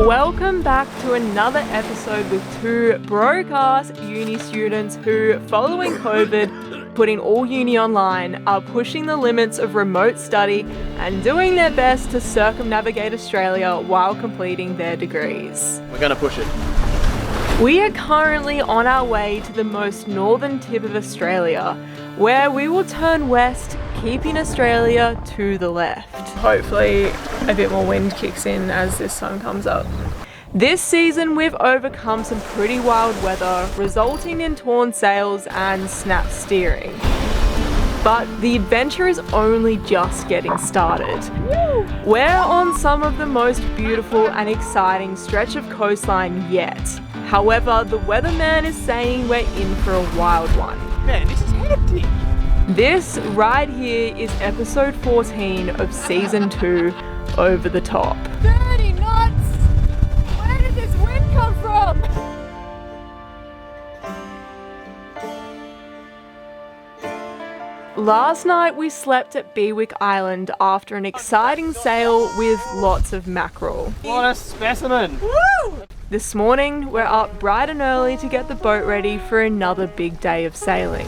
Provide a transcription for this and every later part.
Welcome back to another episode with two broke-ass uni students who, following COVID, putting all uni online, are pushing the limits of remote study and doing their best to circumnavigate Australia while completing their degrees. We're gonna push it. We are currently on our way to the most northern tip of Australia, where we will turn west, keeping Australia to the left. Hopefully a bit more wind kicks in as this sun comes up. This season we've overcome some pretty wild weather, resulting in torn sails and snap steering. But the adventure is only just getting started. We're on some of the most beautiful and exciting stretch of coastline yet. However, the weatherman is saying we're in for a wild one. Man, this is hectic. This right here is episode 14 of season 2, Over the Top. 30 knots! Where did this wind come from? Last night we slept at Bewick Island after an exciting sail with lots of mackerel. What a specimen. Woo! This morning we're up bright and early to get the boat ready for another big day of sailing.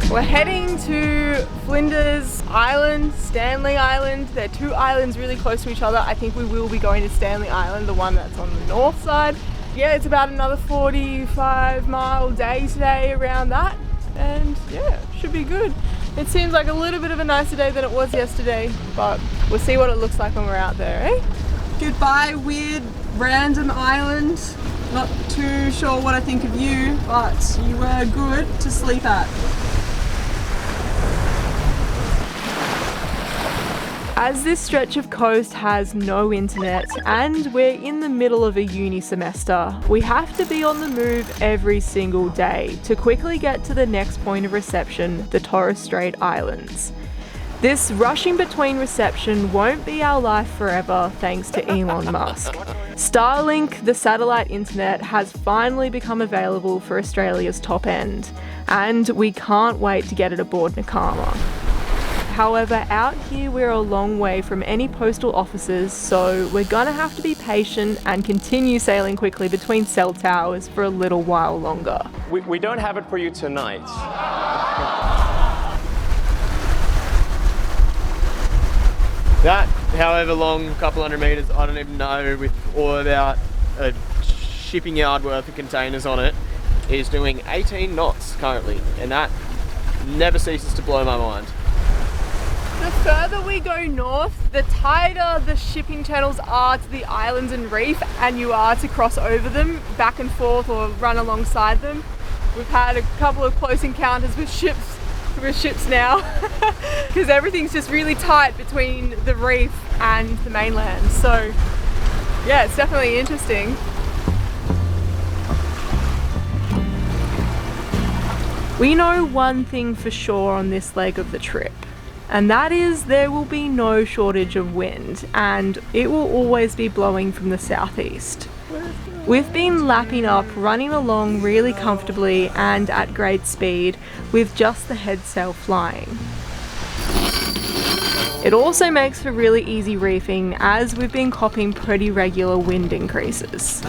We're heading to Flinders Island, Stanley Island. They're two islands really close to each other. I think we will be going to Stanley Island, the one that's on the north side. Yeah, it's about another 45-mile day today around that. And yeah, should be good. It seems like a little bit of a nicer day than it was yesterday, but we'll see what it looks like when we're out there, eh? Goodbye, weird, random island. Not too sure what I think of you, but you were good to sleep at. As this stretch of coast has no internet and we're in the middle of a uni semester, we have to be on the move every single day to quickly get to the next point of reception, the Torres Strait Islands. This rushing between reception won't be our life forever thanks to Elon Musk. Starlink, the satellite internet, has finally become available for Australia's top end, and we can't wait to get it aboard Nakama. However, out here we're a long way from any postal offices, so we're gonna have to be patient and continue sailing quickly between cell towers for a little while longer. We don't have it for you tonight. That, however long, a couple hundred meters, I don't even know, with all about a shipping yard worth of containers on it, is doing 18 knots currently, and that never ceases to blow my mind. The further we go north, the tighter the shipping channels are to the islands and reef, and you are to cross over them back and forth or run alongside them. We've had a couple of close encounters with ships now because everything's just really tight between the reef and the mainland. So yeah, it's definitely interesting. We know one thing for sure on this leg of the trip, and that is there will be no shortage of wind, and it will always be blowing from the southeast. We've been lapping up, running along really comfortably and at great speed with just the head sail flying. It also makes for really easy reefing as we've been copping pretty regular wind increases.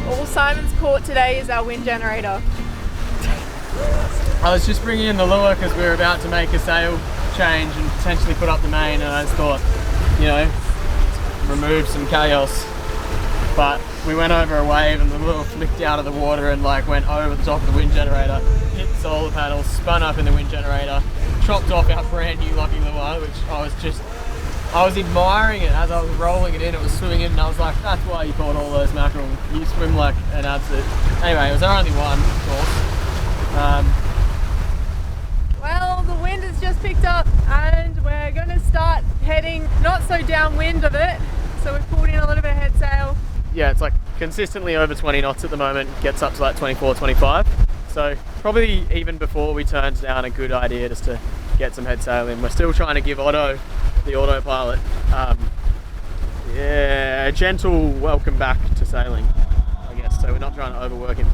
All Simon's caught today is our wind generator. I was just bringing in the lure because we were about to make a sail change and potentially put up the main, and I just thought, you know, remove some chaos. But we went over a wave and the lure flicked out of the water and like went over the top of the wind generator, hit the solar panels, spun up in the wind generator, chopped off our brand new locking lure, which I was just I was admiring it as I was rolling it in. It was swimming in, and I was like, that's why you caught all those mackerel. You swim like an absolute. Anyway, it was only one, of course. Well, the wind has just picked up and we're going to start heading not so downwind of it. So we've pulled in a little bit of head sail. Yeah, it's like consistently over 20 knots at the moment. Gets up to like 24, 25. So probably even before we turned down, a good idea just to get some head sail in. We're still trying to give Otto, the autopilot, a gentle welcome back to sailing, I guess. So we're not trying to overwork him.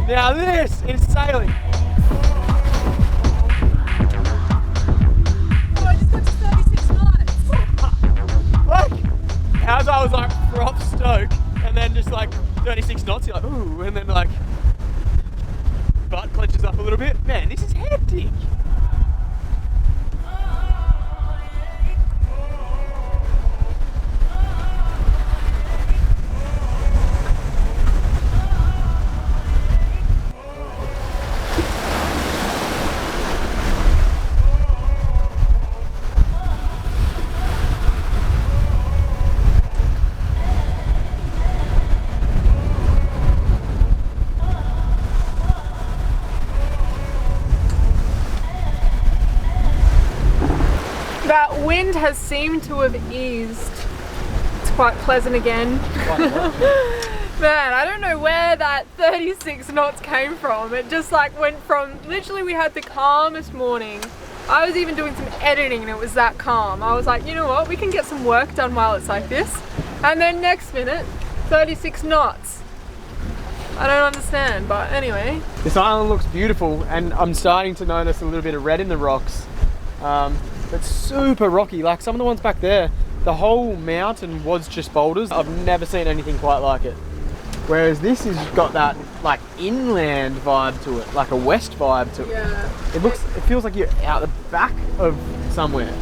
Now this is sailing. Oh, I just got to 36 knots. Like, as I was like prop stoked, and then just like 36 knots, you're like, ooh, and then like butt clenches up a little bit. Man, this is hectic. That wind has seemed to have eased. It's quite pleasant again. Man, I don't know where that 36 knots came from. It just like went from, literally we had the calmest morning. I was even doing some editing and it was that calm. I was like, you know what, we can get some work done while it's like this. And then next minute, 36 knots. I don't understand, but anyway. This island looks beautiful, and I'm starting to notice a little bit of red in the rocks. It's super rocky, like some of the ones back there, the whole mountain was just boulders. I've never seen anything quite like it. Whereas this has got that like inland vibe to it, like a west vibe to it. Yeah. It feels like you're out the back of somewhere.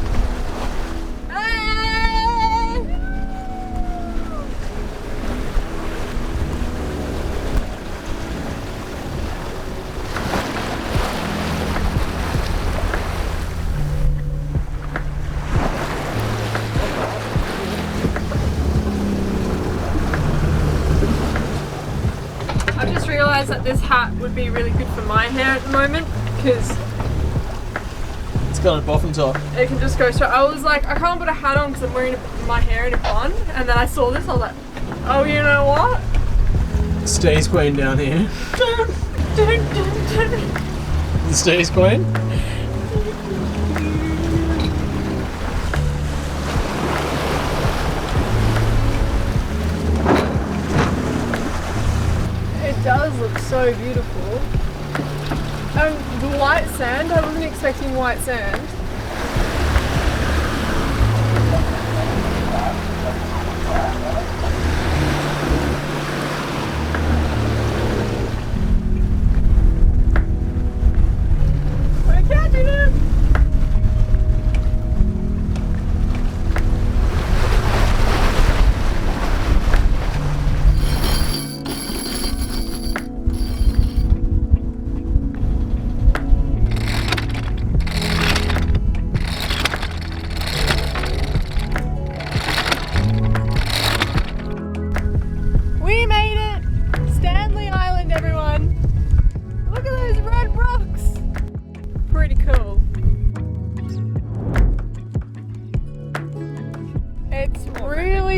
That this hat would be really good for my hair at the moment because It's got a bottom top. it can just go straight. I was like, I can't put a hat on because I'm wearing my hair in a bun, and then I saw this, I was like, oh, you know what? Stays Queen down here. The Stays Queen? It does look so beautiful. The white sand, I wasn't expecting white sand. We're catching him!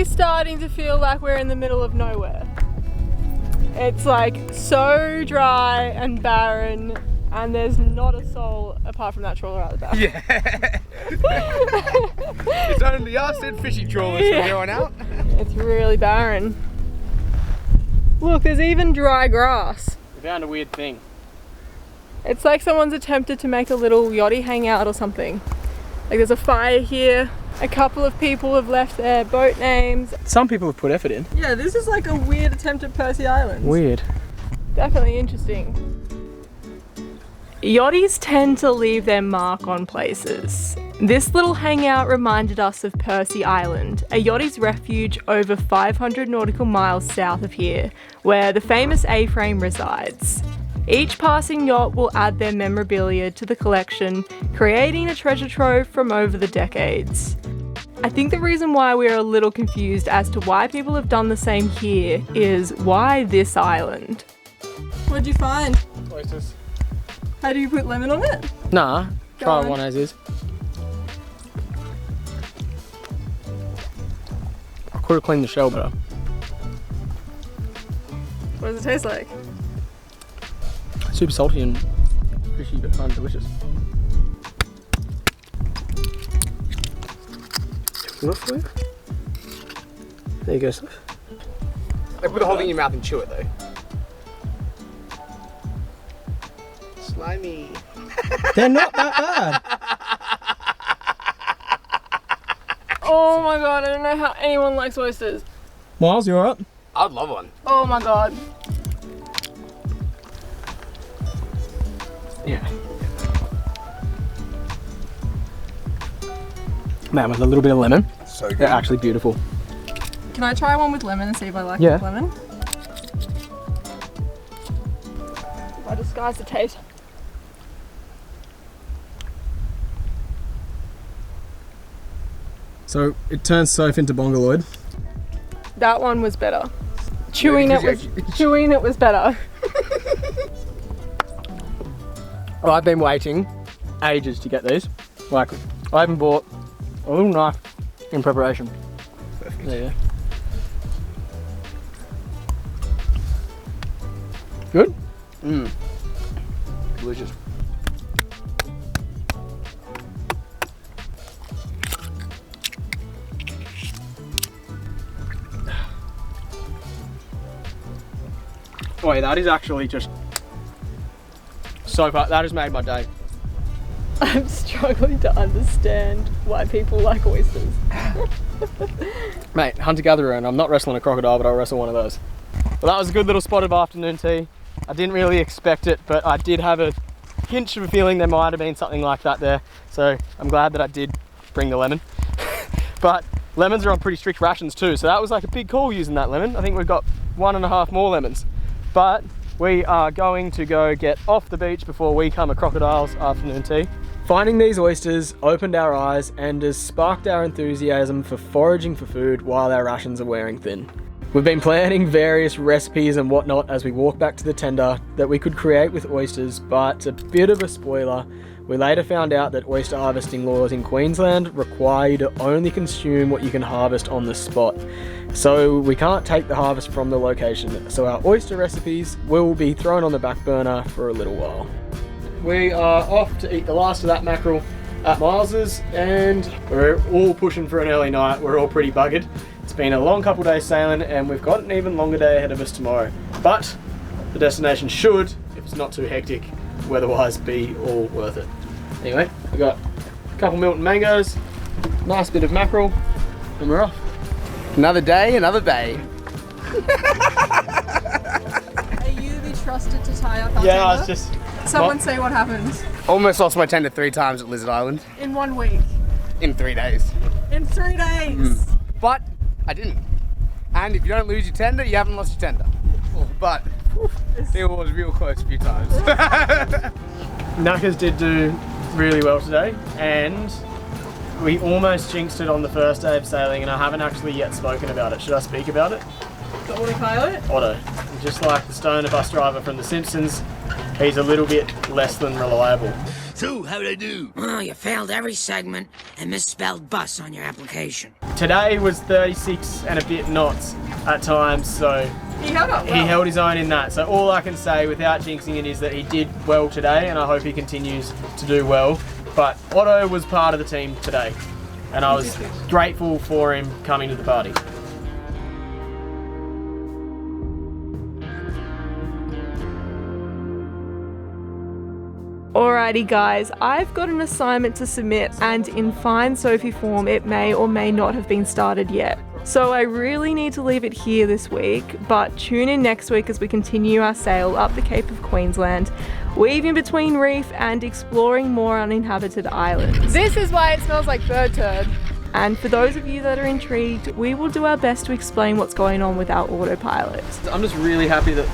Starting to feel like we're in the middle of nowhere. It's like so dry and barren, and there's not a soul apart from that trawler out the back. Yeah. It's only us and fishing trawlers from here on out. It's really barren. Look, there's even dry grass. We found a weird thing. It's like someone's attempted to make a little yachty hangout or something. Like there's a fire here. A couple of people have left their boat names. Some people have put effort in. Yeah, this is like a weird attempt at Percy Island. Weird. Definitely interesting. Yachties tend to leave their mark on places. This little hangout reminded us of Percy Island, a yachtie's refuge over 500 nautical miles south of here, where the famous A-frame resides. Each passing yacht will add their memorabilia to the collection, creating a treasure trove from over the decades. I think the reason why we're a little confused as to why people have done the same here is why this island? What'd you find? Oysters. How do you put lemon on it? Nah, Go try on. one as is. I could have cleaned the shell better. What does it taste like? Super salty and fishy, but kind of delicious. Look for you. There you go, Steph. Like put the whole thing in your mouth and chew it though. Slimy. They're not that bad. Oh my god, I don't know how anyone likes oysters. Miles, you alright? I'd love one. Oh my god. Yeah. Man, with a little bit of lemon, So good. they're actually beautiful. Can I try one with lemon and see if I like Yeah. it with lemon? I disguise the taste. So it turns Soph into Bongaloid. That one was better. Chewing it was better. Well, I've been waiting ages to get these. Like, I even bought a little knife in preparation. Perfect. There you go. Good? Mmm. Delicious. Oh yeah, that is actually just so far. That has made my day. I'm struggling to understand why people like oysters. Mate, hunter-gatherer, and I'm not wrestling a crocodile, but I'll wrestle one of those. Well, that was a good little spot of afternoon tea. I didn't really expect it, but I did have a hint of a feeling there might have been something like that there. So I'm glad that I did bring the lemon. But lemons are on pretty strict rations too, so that was like a big call using that lemon. I think we've got 1.5 more lemons. But we are going to go get off the beach before we come a crocodile's afternoon tea. Finding these oysters opened our eyes and has sparked our enthusiasm for foraging for food while our rations are wearing thin. We've been planning various recipes and whatnot as we walk back to the tender that we could create with oysters, but a bit of a spoiler, we later found out that oyster harvesting laws in Queensland require you to only consume what you can harvest on the spot. So we can't take the harvest from the location, so our oyster recipes will be thrown on the back burner for a little while. We are off to eat the last of that mackerel at Miles's, and we're all pushing for an early night. We're all pretty buggered. It's been a long couple days sailing and we've got an even longer day ahead of us tomorrow. But the destination should, if it's not too hectic, weather-wise, be all worth it. Anyway, we got a couple Milton mangoes, nice bit of mackerel, and we're off. Another day, another bay. Are you to be trusted to tie up our Yeah, I tender? was just... Someone say what happens. Almost lost my tender 3 times at Lizard Island In 1 week. in 3 days. In 3 days. But I didn't. And if you don't lose your tender, you haven't lost your tender. But it was real close a few times. Knackers did do really well today, and we almost jinxed it on the first day of sailing, and I haven't actually yet spoken about it. Should I speak about it? The autopilot. Otto. Just like the stoner bus driver from The Simpsons, he's a little bit less than reliable. So, how'd I do? Oh, you failed every segment and misspelled bus on your application. Today was 36 and a bit knots at times, so He held up well. he held his own in that. So all I can say without jinxing it is that he did well today, and I hope he continues to do well. But Otto was part of the team today, and I was grateful for him coming to the party. Alrighty guys, I've got an assignment to submit, and in fine Sophie form it may or may not have been started yet. So I really need to leave it here this week, but tune in next week as we continue our sail up the Cape of Queensland, weaving between reef and exploring more uninhabited islands. This is why it smells like bird turd. And for those of you that are intrigued, we will do our best to explain what's going on with our autopilot. I'm just really happy that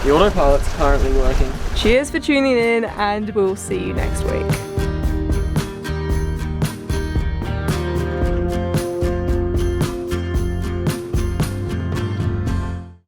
the autopilot's currently working. Cheers for tuning in, and we'll see you next week.